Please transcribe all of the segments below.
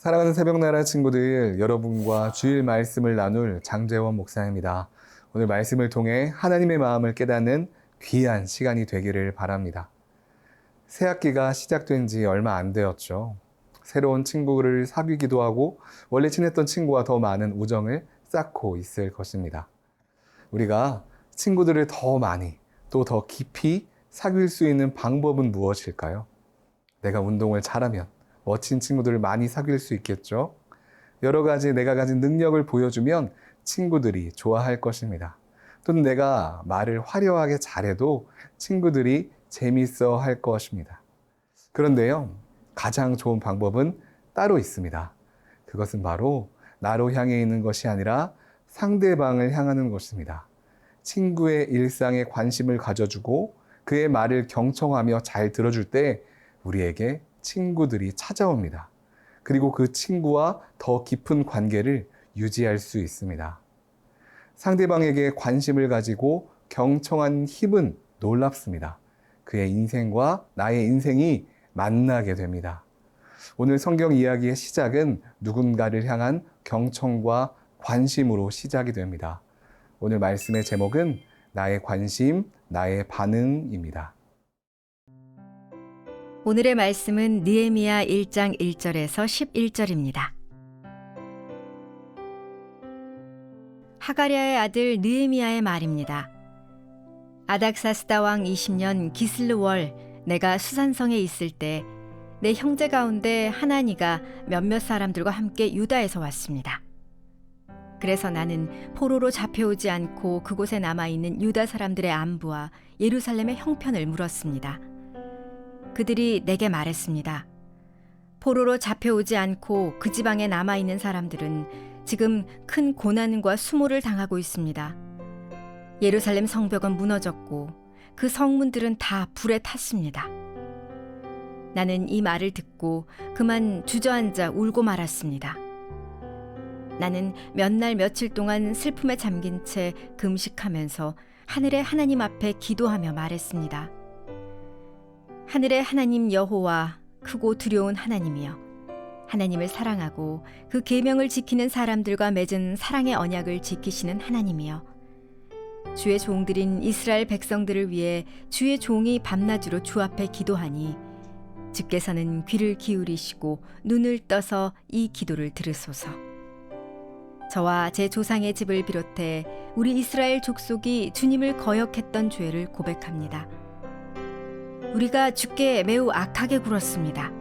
사랑하는 새벽나라 친구들, 여러분과 주일 말씀을 나눌 장재원 목사입니다. 오늘 말씀을 통해 하나님의 마음을 깨닫는 귀한 시간이 되기를 바랍니다. 새 학기가 시작된 지 얼마 안 되었죠. 새로운 친구를 사귀기도 하고 원래 친했던 친구와 더 많은 우정을 쌓고 있을 것입니다. 우리가 친구들을 더 많이 또 더 깊이 사귈 수 있는 방법은 무엇일까요? 내가 운동을 잘하면 멋진 친구들을 많이 사귈 수 있겠죠. 여러 가지 내가 가진 능력을 보여주면 친구들이 좋아할 것입니다. 또는 내가 말을 화려하게 잘해도 친구들이 재밌어 할 것입니다. 그런데요, 가장 좋은 방법은 따로 있습니다. 그것은 바로 나로 향해 있는 것이 아니라 상대방을 향하는 것입니다. 친구의 일상에 관심을 가져주고 그의 말을 경청하며 잘 들어줄 때 우리에게 친구들이 찾아옵니다. 그리고 그 친구와 더 깊은 관계를 유지할 수 있습니다. 상대방에게 관심을 가지고 경청한 힘은 놀랍습니다. 그의 인생과 나의 인생이 만나게 됩니다. 오늘 성경 이야기의 시작은 누군가를 향한 경청과 관심으로 시작이 됩니다. 오늘 말씀의 제목은 나의 관심, 나의 반응입니다. 오늘의 말씀은 느헤미야 1장 1절에서 11절입니다. 하가랴의 아들 느헤미야의 말입니다. 아닥사스다 왕 20년 기슬르월 내가 수산성에 있을 때 내 형제 가운데 하나니가 몇몇 사람들과 함께 유다에서 왔습니다. 그래서 나는 포로로 잡혀오지 않고 그곳에 남아있는 유다 사람들의 안부와 예루살렘의 형편을 물었습니다. 그들이 내게 말했습니다. 포로로 잡혀오지 않고 그 지방에 남아있는 사람들은 지금 큰 고난과 수모를 당하고 있습니다. 예루살렘 성벽은 무너졌고 그 성문들은 다 불에 탔습니다. 나는 이 말을 듣고 그만 주저앉아 울고 말았습니다. 나는 몇 날 며칠 동안 슬픔에 잠긴 채 금식하면서 하늘의 하나님 앞에 기도하며 말했습니다. 하늘의 하나님 여호와, 크고 두려운 하나님이여, 하나님을 사랑하고 그 계명을 지키는 사람들과 맺은 사랑의 언약을 지키시는 하나님이여, 주의 종들인 이스라엘 백성들을 위해 주의 종이 밤낮으로 주 앞에 기도하니 주께서는 귀를 기울이시고 눈을 떠서 이 기도를 들으소서. 저와 제 조상의 집을 비롯해 우리 이스라엘 족속이 주님을 거역했던 죄를 고백합니다. 우리가 주께 매우 악하게 굴었습니다.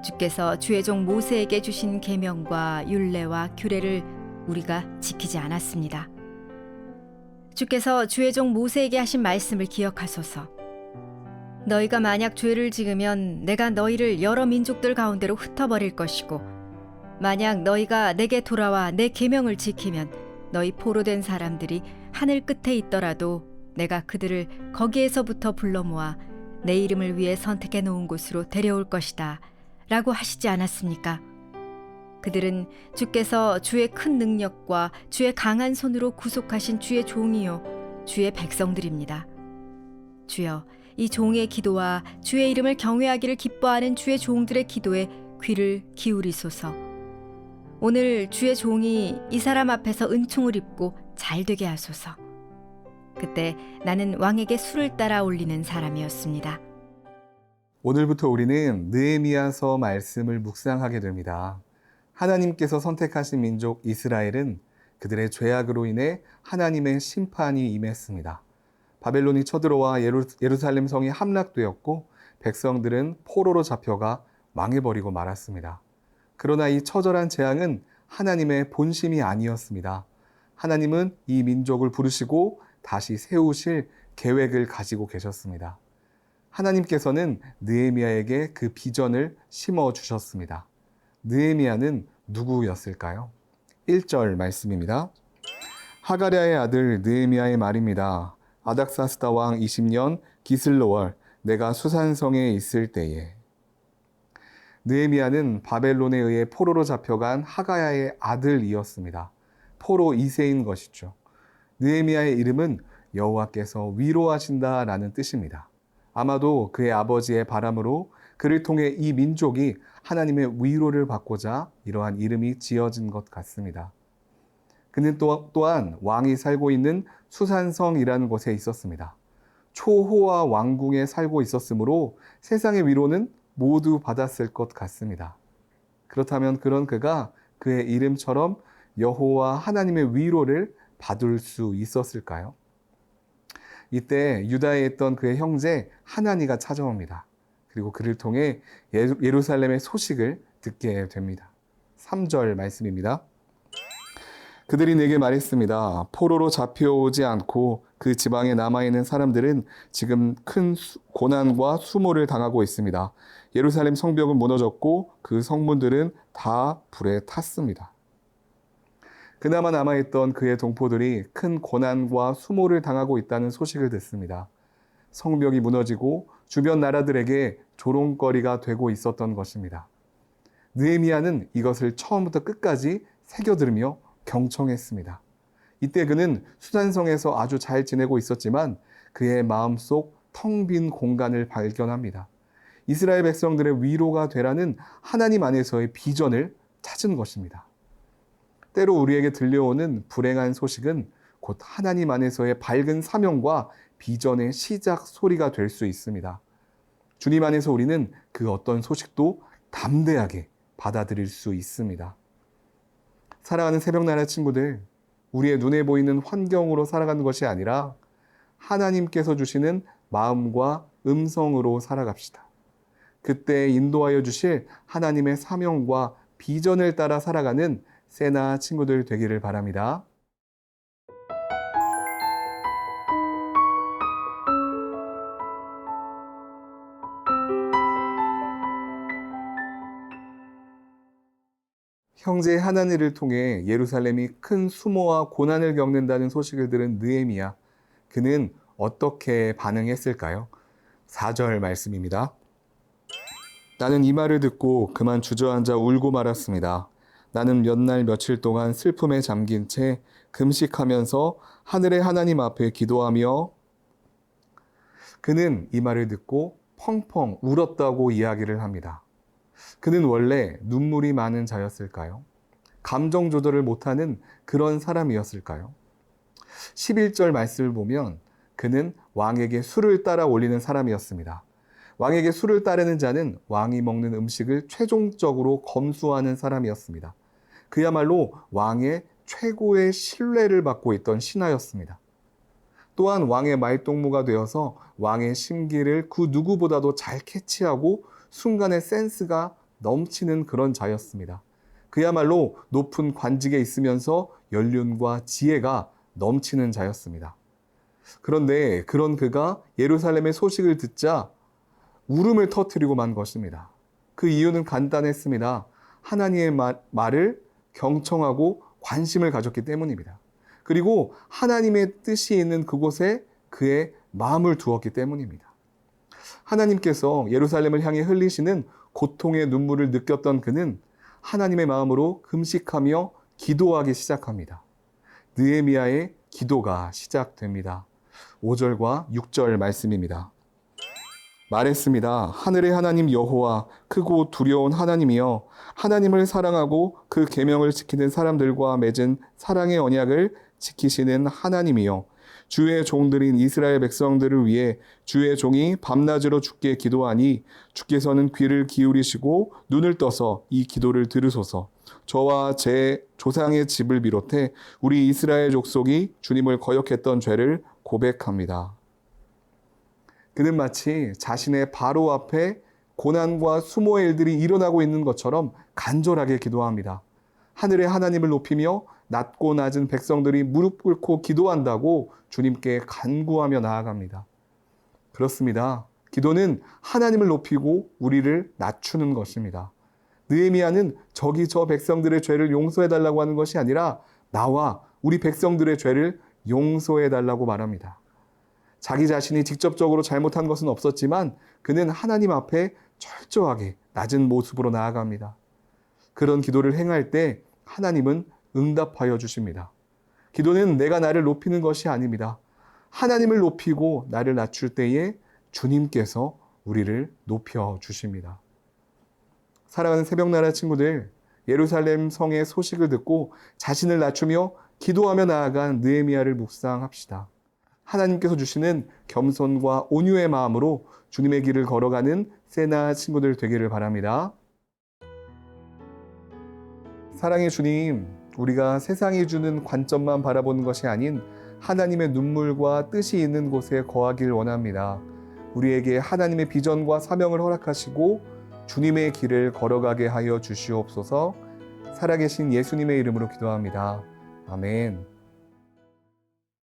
주께서 주의 종 모세에게 주신 계명과 율례와 규례를 우리가 지키지 않았습니다. 주께서 주의 종 모세에게 하신 말씀을 기억하소서. 너희가 만약 죄를 지으면 내가 너희를 여러 민족들 가운데로 흩어버릴 것이고, 만약 너희가 내게 돌아와 내 계명을 지키면 너희 포로된 사람들이 하늘 끝에 있더라도 내가 그들을 거기에서부터 불러 모아 내 이름을 위해 선택해 놓은 곳으로 데려올 것이다 라고 하시지 않았습니까? 그들은 주께서 주의 큰 능력과 주의 강한 손으로 구속하신 주의 종이요 주의 백성들입니다. 주여, 이 종의 기도와 주의 이름을 경외하기를 기뻐하는 주의 종들의 기도에 귀를 기울이소서. 오늘 주의 종이 이 사람 앞에서 은총을 입고 잘 되게 하소서. 그때 나는 왕에게 술을 따라 올리는 사람이었습니다. 오늘부터 우리는 느헤미야서 말씀을 묵상하게 됩니다. 하나님께서 선택하신 민족 이스라엘은 그들의 죄악으로 인해 하나님의 심판이 임했습니다. 바벨론이 쳐들어와 예루살렘 성이 함락되었고 백성들은 포로로 잡혀가 망해버리고 말았습니다. 그러나 이 처절한 재앙은 하나님의 본심이 아니었습니다. 하나님은 이 민족을 부르시고 다시 세우실 계획을 가지고 계셨습니다. 하나님께서는 느헤미야에게 그 비전을 심어주셨습니다. 느헤미야는 누구였을까요? 1절 말씀입니다. 하가랴의 아들 느헤미야의 말입니다. 아닥사스다 왕 20년 기슬로월 내가 수산성에 있을 때에. 느헤미야는 바벨론에 의해 포로로 잡혀간 하가야의 아들이었습니다. 포로 2세인 것이죠. 느헤미야의 이름은 여호와께서 위로하신다라는 뜻입니다. 아마도 그의 아버지의 바람으로 그를 통해 이 민족이 하나님의 위로를 받고자 이러한 이름이 지어진 것 같습니다. 그는 또한 왕이 살고 있는 수산성이라는 곳에 있었습니다. 초호화 왕궁에 살고 있었으므로 세상의 위로는 모두 받았을 것 같습니다. 그렇다면 그런 그가 그의 이름처럼 여호와 하나님의 위로를 받을 수 있었을까요? 이때 유다에 있던 그의 형제 하나니가 찾아옵니다. 그리고 그를 통해 예루살렘의 소식을 듣게 됩니다. 3절 말씀입니다. 그들이 내게 말했습니다. 포로로 잡혀오지 않고 그 지방에 남아있는 사람들은 지금 큰 고난과 수모를 당하고 있습니다. 예루살렘 성벽은 무너졌고 그 성문들은 다 불에 탔습니다. 그나마 남아있던 그의 동포들이 큰 고난과 수모를 당하고 있다는 소식을 듣습니다. 성벽이 무너지고 주변 나라들에게 조롱거리가 되고 있었던 것입니다. 느헤미야는 이것을 처음부터 끝까지 새겨들으며 경청했습니다. 이때 그는 수산성에서 아주 잘 지내고 있었지만 그의 마음속 텅 빈 공간을 발견합니다. 이스라엘 백성들의 위로가 되라는 하나님 안에서의 비전을 찾은 것입니다. 때로 우리에게 들려오는 불행한 소식은 곧 하나님 안에서의 밝은 사명과 비전의 시작 소리가 될 수 있습니다. 주님 안에서 우리는 그 어떤 소식도 담대하게 받아들일 수 있습니다. 사랑하는 새벽나라 친구들, 우리의 눈에 보이는 환경으로 살아가는 것이 아니라 하나님께서 주시는 마음과 음성으로 살아갑시다. 그때 인도하여 주실 하나님의 사명과 비전을 따라 살아가는 세나 친구들 되기를 바랍니다. 형제 하나니를 통해 예루살렘이 큰 수모와 고난을 겪는다는 소식을 들은 느헤미야, 그는 어떻게 반응했을까요? 4절 말씀입니다. 나는 이 말을 듣고 그만 주저앉아 울고 말았습니다. 나는 몇 날 며칠 동안 슬픔에 잠긴 채 금식하면서 하늘의 하나님 앞에 기도하며, 그는 이 말을 듣고 펑펑 울었다고 이야기를 합니다. 그는 원래 눈물이 많은 자였을까요? 감정 조절을 못하는 그런 사람이었을까요? 11절 말씀을 보면 그는 왕에게 술을 따라 올리는 사람이었습니다. 왕에게 술을 따르는 자는 왕이 먹는 음식을 최종적으로 검수하는 사람이었습니다. 그야말로 왕의 최고의 신뢰를 받고 있던 신하였습니다. 또한 왕의 말동무가 되어서 왕의 심기를 그 누구보다도 잘 캐치하고 순간의 센스가 넘치는 그런 자였습니다. 그야말로 높은 관직에 있으면서 연륜과 지혜가 넘치는 자였습니다. 그런데 그런 그가 예루살렘의 소식을 듣자 울음을 터뜨리고 만 것입니다. 그 이유는 간단했습니다. 하나님의 말을 경청하고 관심을 가졌기 때문입니다. 그리고 하나님의 뜻이 있는 그곳에 그의 마음을 두었기 때문입니다. 하나님께서 예루살렘을 향해 흘리시는 고통의 눈물을 느꼈던 그는 하나님의 마음으로 금식하며 기도하기 시작합니다. 느헤미야의 기도가 시작됩니다. 5절과 6절 말씀입니다. 말했습니다. 하늘의 하나님 여호와, 크고 두려운 하나님이여, 하나님을 사랑하고 그 계명을 지키는 사람들과 맺은 사랑의 언약을 지키시는 하나님이여, 주의 종들인 이스라엘 백성들을 위해 주의 종이 밤낮으로 주께 기도하니 주께서는 귀를 기울이시고 눈을 떠서 이 기도를 들으소서. 저와 제 조상의 집을 비롯해 우리 이스라엘 족속이 주님을 거역했던 죄를 고백합니다. 그는 마치 자신의 바로 앞에 고난과 수모의 일들이 일어나고 있는 것처럼 간절하게 기도합니다. 하늘의 하나님을 높이며 낮고 낮은 백성들이 무릎 꿇고 기도한다고 주님께 간구하며 나아갑니다. 그렇습니다. 기도는 하나님을 높이고 우리를 낮추는 것입니다. 느헤미야는 저기 저 백성들의 죄를 용서해달라고 하는 것이 아니라 나와 우리 백성들의 죄를 용서해달라고 말합니다. 자기 자신이 직접적으로 잘못한 것은 없었지만 그는 하나님 앞에 철저하게 낮은 모습으로 나아갑니다. 그런 기도를 행할 때 하나님은 응답하여 주십니다. 기도는 내가 나를 높이는 것이 아닙니다. 하나님을 높이고 나를 낮출 때에 주님께서 우리를 높여 주십니다. 사랑하는 새벽나라 친구들, 예루살렘 성의 소식을 듣고 자신을 낮추며 기도하며 나아간 느헤미야를 묵상합시다. 하나님께서 주시는 겸손과 온유의 마음으로 주님의 길을 걸어가는 세나 친구들 되기를 바랍니다. 사랑의 주님, 우리가 세상이 주는 관점만 바라보는 것이 아닌 하나님의 눈물과 뜻이 있는 곳에 거하길 원합니다. 우리에게 하나님의 비전과 사명을 허락하시고 주님의 길을 걸어가게 하여 주시옵소서. 살아계신 예수님의 이름으로 기도합니다. 아멘.